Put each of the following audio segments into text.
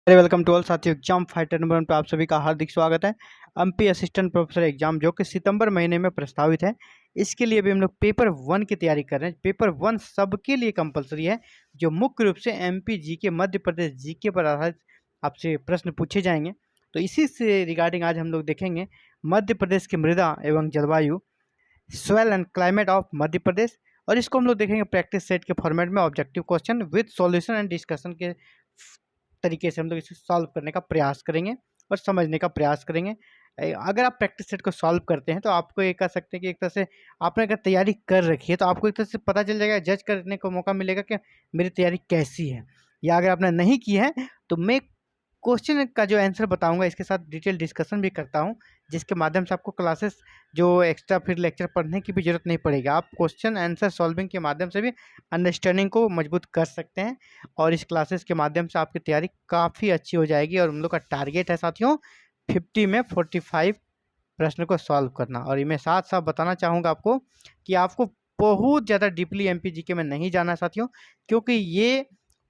अरे welcome to all साथियों। Exam fighter number 1 पे आप सभी का हार्दिक स्वागत है। एमपी असिस्टेंट प्रोफेसर एग्जाम जो कि सितंबर महीने में प्रस्तावित है, इसके लिए भी हम लोग पेपर 1 की तैयारी कर रहे हैं। पेपर 1 सबके लिए कंपलसरी है, जो मुख्य रूप से MP GK Madhya Pradesh GK पर आधारित आपसे प्रश्न पूछे जाएंगे। तो इसी से रिगार्डिंग आज हम लोग देखेंगे मध्य प्रदेश की मृदा एवं जलवायु, soil and climate of Madhya Pradesh, और इसको हम लोग देखेंगे प्रैक्टिस सेट के फॉर्मेट में objective question with solution and discussion के तरीके से हम लोग इसे सॉल्व करने का प्रयास करेंगे और समझने का प्रयास करेंगे। अगर आप प्रैक्टिस सेट को सॉल्व करते हैं तो आपको ये कह सकते हैं कि एक तरह से आपने अगर तैयारी कर रखी है तो आपको एक तरह से पता चल जाएगा, जज करने को मौका मिलेगा कि मेरी तैयारी कैसी है। या अगर आपने नहीं की है तो मैं क्वेश्चन का जो आंसर बताऊंगा इसके साथ डिटेल डिस्कशन भी करता हूं, जिसके माध्यम से आपको क्लासेस जो एक्स्ट्रा फिर लेक्चर पढ़ने की भी जरूरत नहीं पड़ेगी। आप क्वेश्चन आंसर सॉल्विंग के माध्यम से भी अंडरस्टैंडिंग को मजबूत कर सकते हैं और इस क्लासेस के माध्यम से आपकी तैयारी काफ़ी अच्छी हो जाएगी। और हम लोग का टारगेट है साथियों 50 में 45 प्रश्न को सॉल्व करना। और ये मैं साथ साथ बताना चाहूँगा आपको कि आपको बहुत ज़्यादा डीपली एमपीजीके में नहीं जाना साथियों, क्योंकि ये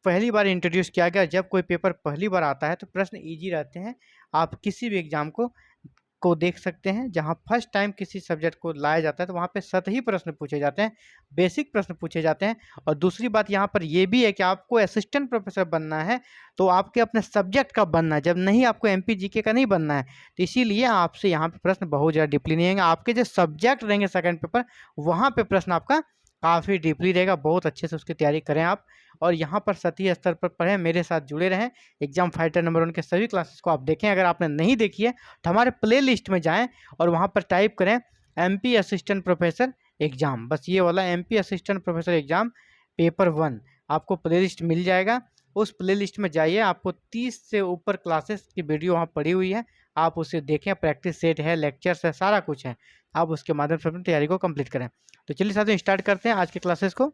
पहली बार इंट्रोड्यूस किया गया। जब कोई पेपर पहली बार आता है तो प्रश्न इजी रहते हैं। आप किसी भी एग्जाम को देख सकते हैं, जहां फर्स्ट टाइम किसी सब्जेक्ट को लाया जाता है तो वहां पे सतही प्रश्न पूछे जाते हैं, बेसिक प्रश्न पूछे जाते हैं। और दूसरी बात यहाँ पर यह भी है कि आपको असिस्टेंट प्रोफेसर बनना है तो आपके अपने सब्जेक्ट का बनना है, जब नहीं आपको एमपीजीके का नहीं बनना है। तो इसीलिए आपसे यहाँ पे प्रश्न बहुत ज़्यादा डीपली नहीं आएंगे। आपके जो सब्जेक्ट रहेंगे सेकंड पेपर, वहाँ पे प्रश्न आपका काफ़ी डीपली रहेगा। बहुत अच्छे से उसकी तैयारी करें आप, और यहाँ पर सतही स्तर पर पढ़ें, मेरे साथ जुड़े रहें। एग्जाम फाइटर नंबर 1 के सभी क्लासेस को आप देखें। अगर आपने नहीं देखी है तो हमारे प्ले लिस्ट में जाएँ और वहाँ पर टाइप करें एमपी असिस्टेंट प्रोफेसर एग्जाम, बस ये वाला MP assistant professor exam paper 1 आपको प्ले लिस्ट मिल जाएगा। उस प्ले लिस्ट में जाइए, आपको 30 से ऊपर क्लासेस की वीडियो वहाँ पड़ी हुई है, आप उसे देखें। प्रैक्टिस सेट है, लेक्चर्स है, सारा कुछ है। आप उसके माध्यम से अपनी तैयारी को कंप्लीट करें। तो चलिए साथियों स्टार्ट करते हैं आज की क्लासेस को।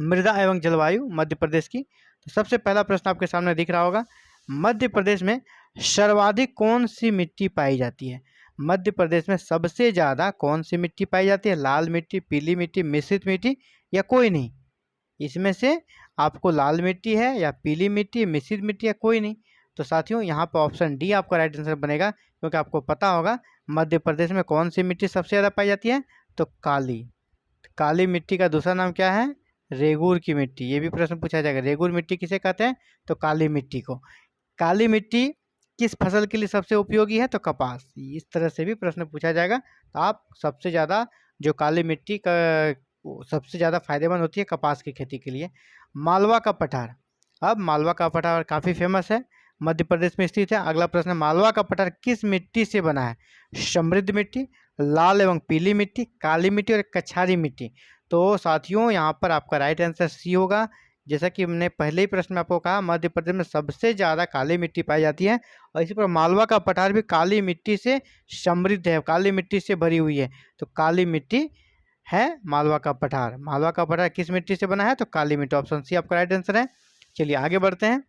मृदा एवं जलवायु मध्य प्रदेश की। तो सबसे पहला प्रश्न आपके सामने दिख रहा होगा, मध्य प्रदेश में सर्वाधिक कौन सी मिट्टी पाई जाती है? मध्य प्रदेश में सबसे ज़्यादा कौन सी मिट्टी पाई जाती है? लाल मिट्टी, पीली मिट्टी, मिश्रित मिट्टी या कोई नहीं? इसमें से आपको लाल मिट्टी है या पीली मिट्टी, मिश्रित मिट्टी या कोई नहीं? तो साथियों यहाँ पर ऑप्शन डी आपका राइट आंसर बनेगा, क्योंकि आपको पता होगा मध्य प्रदेश में कौन सी मिट्टी सबसे ज़्यादा पाई जाती है, तो काली। काली मिट्टी का दूसरा नाम क्या है? रेगूर की मिट्टी। ये भी प्रश्न पूछा जाएगा, रेगूर मिट्टी किसे कहते हैं? तो काली मिट्टी को। काली मिट्टी किस फसल के लिए सबसे उपयोगी है? तो कपास। इस तरह से भी प्रश्न पूछा जाएगा। तो आप सबसे ज़्यादा जो काली मिट्टी का सबसे ज़्यादा फायदेमंद होती है कपास की खेती के लिए। मालवा का पठार, अब मालवा का पठार काफ़ी फेमस है, मध्य प्रदेश में स्थित है। अगला प्रश्न, मालवा का पठार किस मिट्टी से बना है? समृद्ध मिट्टी, लाल एवं पीली मिट्टी, काली मिट्टी और कछारी मिट्टी। तो साथियों यहाँ पर आपका राइट आंसर सी होगा। जैसा कि हमने पहले ही प्रश्न में आपको कहा, मध्य प्रदेश में सबसे ज़्यादा काली मिट्टी पाई जाती है, और इसी पर मालवा का पठार भी काली मिट्टी से समृद्ध है, काली मिट्टी से भरी हुई है। तो काली मिट्टी है मालवा का पठार। मालवा का पठार किस मिट्टी से बना है? तो काली मिट्टी। ऑप्शन सी आपका राइट आंसर है। चलिए आगे बढ़ते हैं।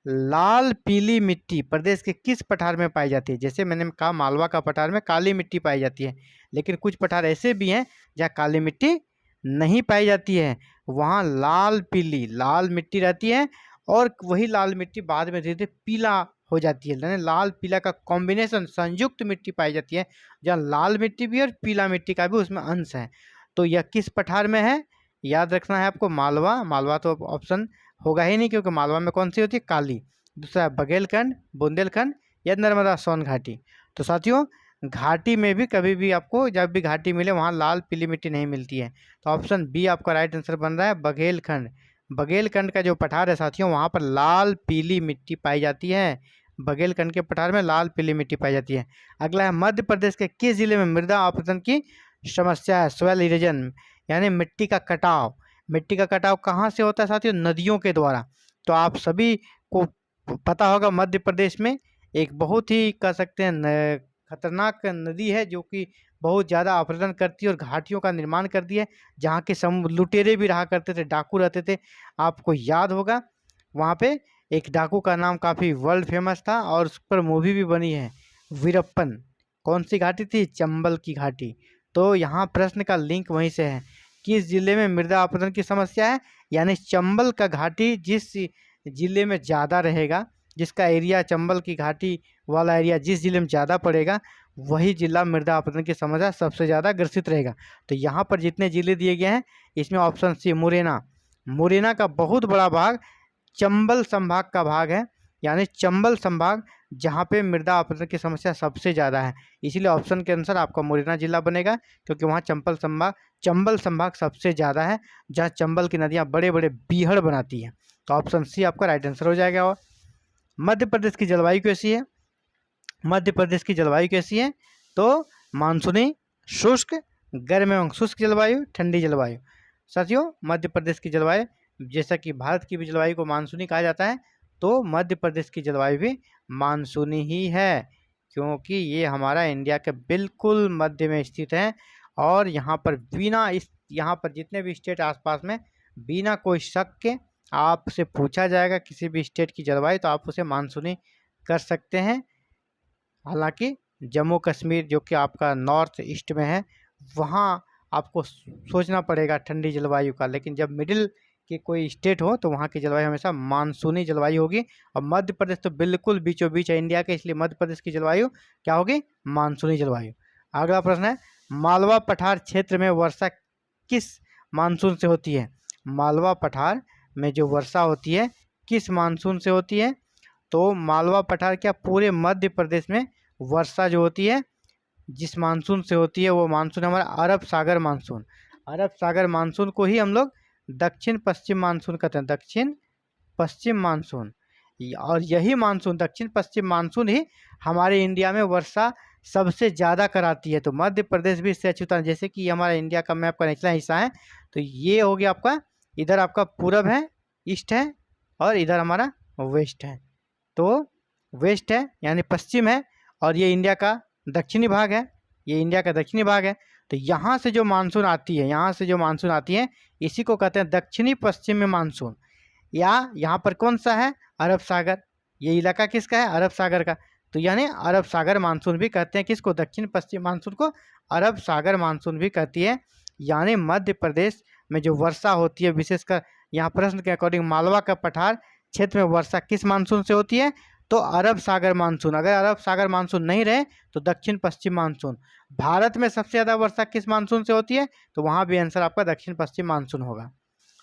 लाल पीली मिट्टी प्रदेश के किस पठार में पाई जाती है? जैसे मैंने कहा मालवा का पठार में काली मिट्टी पाई जाती है, लेकिन कुछ पठार ऐसे भी हैं जहाँ काली मिट्टी नहीं पाई जाती है, वहाँ लाल मिट्टी रहती है, और वही लाल मिट्टी बाद में धीरे धीरे पीला हो जाती है, यानी लाल पीला का कॉम्बिनेशन संयुक्त मिट्टी पाई जाती है, जहाँ लाल मिट्टी भी और पीला मिट्टी का भी उसमें अंश है। तो यह किस पठार में है? याद रखना है आपको, मालवा। मालवा तो ऑप्शन होगा ही नहीं, क्योंकि मालवा में कौन सी होती है? काली। दूसरा बघेलखंड, बुंदेलखंड या नर्मदा सोन घाटी। तो साथियों घाटी में भी कभी भी आपको जब भी घाटी मिले वहाँ लाल पीली मिट्टी नहीं मिलती है। तो ऑप्शन बी आपका राइट आंसर बन रहा है, बघेलखंड। बघेलखंड का जो पठार है साथियों, वहाँ पर लाल पीली मिट्टी पाई जाती है। बघेलखंड के पठार में लाल पीली मिट्टी पाई जाती है। अगला है, मध्य प्रदेश के किस जिले में मृदा अपरदन की समस्या है? सॉइल इरोजन, यानी मिट्टी का कटाव। मिट्टी का कटाव कहाँ से होता है साथियों? नदियों के द्वारा। तो आप सभी को पता होगा मध्य प्रदेश में एक बहुत ही कह सकते हैं खतरनाक नदी है, जो कि बहुत ज़्यादा अपरदन करती है और घाटियों का निर्माण करती है, जहाँ के लुटेरे भी रहा करते थे, डाकू रहते थे। आपको याद होगा वहाँ पे एक डाकू का नाम काफ़ी वर्ल्ड फेमस था, और उस पर मूवी भी बनी है, वीरप्पन। कौन सी घाटी थी? चंबल की घाटी। तो यहाँ प्रश्न का लिंक वहीं से है, किस जिले में मृदा अपरदन की समस्या है, यानी चंबल का घाटी जिस जिले में ज़्यादा रहेगा, जिसका एरिया चंबल की घाटी वाला एरिया जिस जिले में ज़्यादा पड़ेगा वही जिला मृदा अपरदन की समस्या सबसे ज़्यादा ग्रसित रहेगा। तो यहाँ पर जितने जिले दिए गए हैं इसमें ऑप्शन सी मुरैना, मुरैना का बहुत बड़ा भाग चंबल संभाग का भाग है, यानी चंबल संभाग जहाँ पे मृदा अपरदन की समस्या सबसे ज़्यादा है, इसीलिए ऑप्शन के अनुसार आपका मुरैना जिला बनेगा, क्योंकि वहाँ चंबल संभाग सबसे ज़्यादा है, जहाँ चंबल की नदियाँ बड़े बड़े बीहड़ बनाती हैं। तो ऑप्शन सी आपका राइट आंसर हो जाएगा। और मध्य प्रदेश की जलवायु कैसी है? मध्य प्रदेश की जलवायु कैसी है? तो मानसूनी, शुष्क, गर्म एवं शुष्क जलवायु, ठंडी जलवायु। साथियों, मध्य प्रदेश की जलवायु, जैसा कि भारत की भी जलवायु को मानसूनी कहा जाता है, तो मध्य प्रदेश की जलवायु भी मानसूनी ही है, क्योंकि ये हमारा इंडिया के बिल्कुल मध्य में स्थित है। और यहाँ पर जितने भी स्टेट आसपास में, बिना कोई शक के आपसे पूछा जाएगा किसी भी स्टेट की जलवायु, तो आप उसे मानसूनी कर सकते हैं। हालांकि जम्मू कश्मीर जो कि आपका नॉर्थ ईस्ट में है, वहाँ आपको सोचना पड़ेगा ठंडी जलवायु का, लेकिन जब मिडिल की कोई स्टेट हो तो वहाँ की जलवायु हमेशा मानसूनी जलवायु होगी। और मध्य प्रदेश तो बिल्कुल बीचों बीच है इंडिया के, इसलिए मध्य प्रदेश की जलवायु क्या होगी? मानसूनी जलवायु। अगला प्रश्न है, मालवा पठार क्षेत्र में वर्षा किस मानसून से होती है? मालवा पठार में जो वर्षा होती है किस मानसून से होती है? तो मालवा पठार क्या पूरे मध्य प्रदेश में वर्षा जो होती है जिस मानसून से होती है वो मानसून हमारा अरब सागर मानसून। अरब सागर मानसून को ही हम लोग दक्षिण पश्चिम मानसून कहते हैं, दक्षिण पश्चिम मानसून। और यही मानसून, दक्षिण पश्चिम मानसून ही हमारे इंडिया में वर्षा सबसे ज़्यादा कराती है। तो मध्य प्रदेश भी इससे अछूता है। जैसे कि हमारा इंडिया का मैप का निचला हिस्सा है, तो ये हो गया आपका, इधर आपका पूरब है, ईस्ट है, और इधर हमारा वेस्ट है। तो वेस्ट है यानी पश्चिम है, और ये इंडिया का दक्षिणी भाग है, ये इंडिया का दक्षिणी भाग है। तो यहाँ से जो मानसून आती है, यहाँ से जो मानसून आती है, इसी को कहते हैं दक्षिणी पश्चिमी मानसून। या यहाँ पर कौन सा है? अरब सागर। ये इलाका किसका है? अरब सागर का। तो यानी अरब सागर मानसून भी कहते हैं किसको? दक्षिण पश्चिम मानसून को अरब सागर मानसून भी कहती है। यानी मध्य प्रदेश में जो वर्षा होती है, विशेषकर यहाँ प्रश्न के अकॉर्डिंग मालवा का पठार क्षेत्र में वर्षा किस मानसून से होती है? तो अरब सागर मानसून। अगर अरब सागर मानसून नहीं रहे तो दक्षिण पश्चिम मानसून। भारत में सबसे ज़्यादा वर्षा किस मानसून से होती है? तो वहाँ भी आंसर आपका दक्षिण पश्चिम मानसून होगा।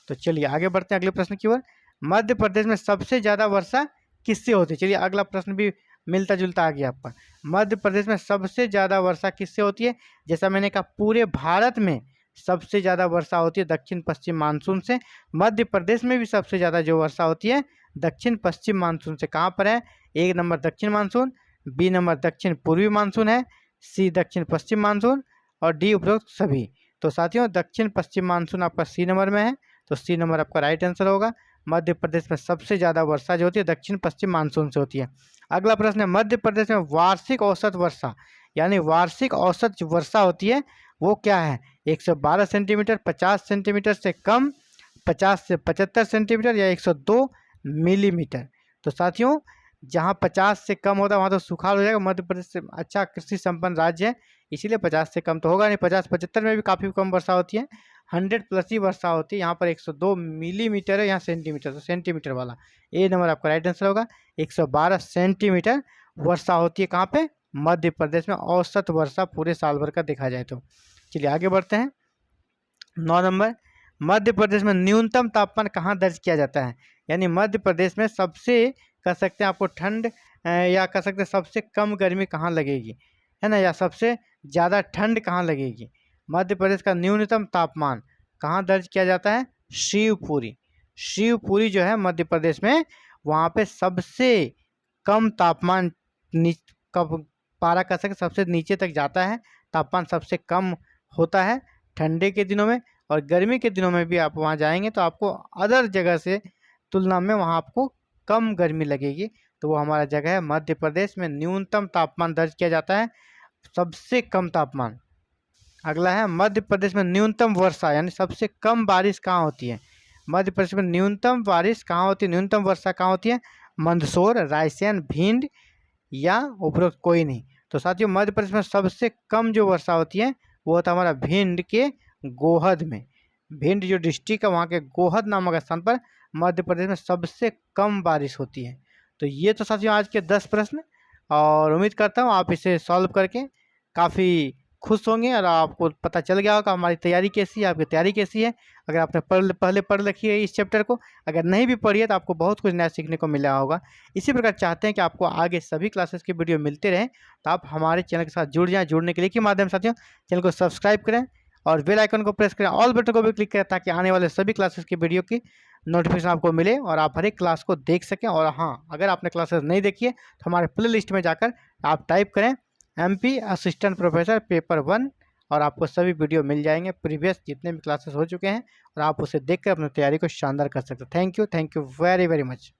तो चलिए आगे बढ़ते हैं अगले प्रश्न की ओर। मध्य प्रदेश में सबसे ज़्यादा वर्षा किससे होती है? चलिए अगला प्रश्न भी मिलता जुलता आ गया आपका। मध्य प्रदेश में सबसे ज़्यादा वर्षा किससे होती है? जैसा मैंने कहा, पूरे भारत में सबसे ज़्यादा वर्षा होती है दक्षिण पश्चिम मानसून से। मध्य प्रदेश में भी सबसे ज़्यादा जो वर्षा होती है दक्षिण पश्चिम मानसून से। कहाँ पर है? 1 नंबर दक्षिण मानसून, बी नंबर दक्षिण पूर्वी मानसून है, सी दक्षिण पश्चिम मानसून, और डी उपरोक्त सभी। तो साथियों, दक्षिण पश्चिम मानसून आपका सी नंबर में है, तो सी नंबर आपका राइट आंसर होगा। मध्य प्रदेश में सबसे ज़्यादा वर्षा जो होती है दक्षिण पश्चिम मानसून से होती है। अगला प्रश्न है, मध्य प्रदेश में वार्षिक औसत वर्षा, यानी वार्षिक औसत जो वर्षा होती है वो क्या है? 112 सेंटीमीटर, 50 सेंटीमीटर से कम, 50 से 75 सेंटीमीटर, या 102 मिलीमीटर। तो साथियों, जहाँ 50 से कम होता है वहाँ तो सुखाड़ हो जाएगा। मध्य प्रदेश से अच्छा कृषि संपन्न राज्य है, इसीलिए 50 से कम तो होगा नहीं। 50-75 में भी काफ़ी कम वर्षा होती है, 100 प्लस ही वर्षा होती है। यहाँ पर 102 मिलीमीटर है, यहाँ सेंटीमीटर, तो सेंटीमीटर वाला ए नंबर आपका राइट आंसर होगा। 112 सेंटीमीटर वर्षा होती है कहाँ पे? मध्य प्रदेश में औसत वर्षा पूरे साल भर का देखा जाए तो। चलिए आगे बढ़ते हैं। 9 नंबर, मध्य प्रदेश में न्यूनतम तापमान कहाँ दर्ज किया जाता है? यानी मध्य प्रदेश में सबसे कह सकते हैं आपको ठंड, या कह सकते हैं सबसे कम गर्मी कहाँ लगेगी, है ना, या सबसे ज़्यादा ठंड कहाँ लगेगी? मध्य प्रदेश का न्यूनतम तापमान कहाँ दर्ज किया जाता है? शिवपुरी। शिवपुरी जो है मध्य प्रदेश में, वहाँ पे सबसे कम तापमान कब पारा कह सकते सबसे नीचे तक जाता है, तापमान सबसे कम होता है ठंडे के दिनों में। और गर्मी के दिनों में भी आप वहाँ जाएंगे तो आपको अदर जगह से तुलना में वहाँ आपको कम गर्मी लगेगी। तो वो हमारा जगह है मध्य प्रदेश में न्यूनतम तापमान दर्ज किया जाता है, सबसे कम तापमान। अगला है, मध्य प्रदेश में न्यूनतम वर्षा, यानी सबसे कम बारिश कहाँ होती है? मध्य प्रदेश में न्यूनतम बारिश कहाँ होती है, न्यूनतम वर्षा कहाँ होती है? मंदसौर, रायसेन, भिंड, या उपरोक्त कोई नहीं। तो साथियों, मध्य प्रदेश में सबसे कम जो वर्षा होती है वो होता है हमारा भिंड के गोहद में। भिंड जो डिस्ट्रिक्ट है वहाँ के गोहद नामक स्थान पर मध्य प्रदेश में सबसे कम बारिश होती है। तो ये तो साथियों आज के 10 प्रश्न, और उम्मीद करता हूँ आप इसे सॉल्व करके काफ़ी खुश होंगे और आपको पता चल गया होगा हमारी तैयारी कैसी है, आपकी तैयारी कैसी है। अगर आपने पहले पढ़ रखी है इस चैप्टर को, अगर नहीं भी पढ़ी है तो आपको बहुत कुछ नया सीखने को मिला होगा। इसी प्रकार चाहते हैं कि आपको आगे सभी क्लासेस की वीडियो मिलते रहें, तो आप हमारे चैनल के साथ जुड़ जाएँ। जुड़ने के लिए के माध्यम साथियों, चैनल को सब्सक्राइब करें और बेल आइकन को प्रेस करें, ऑल बटन को भी क्लिक करें, ताकि आने वाले सभी क्लासेस की वीडियो की नोटिफिकेशन आपको मिले और आप हर एक क्लास को देख सकें। और हाँ, अगर आपने क्लासेस नहीं देखी है तो हमारे प्ले लिस्ट में जाकर आप टाइप करें MP असिस्टेंट प्रोफेसर पेपर 1, और आपको सभी वीडियो मिल जाएंगे, प्रीवियस जितने भी क्लासेस हो चुके हैं, और आप उसे देखकर अपनी तैयारी को शानदार कर सकते हैं। Thank you very very much.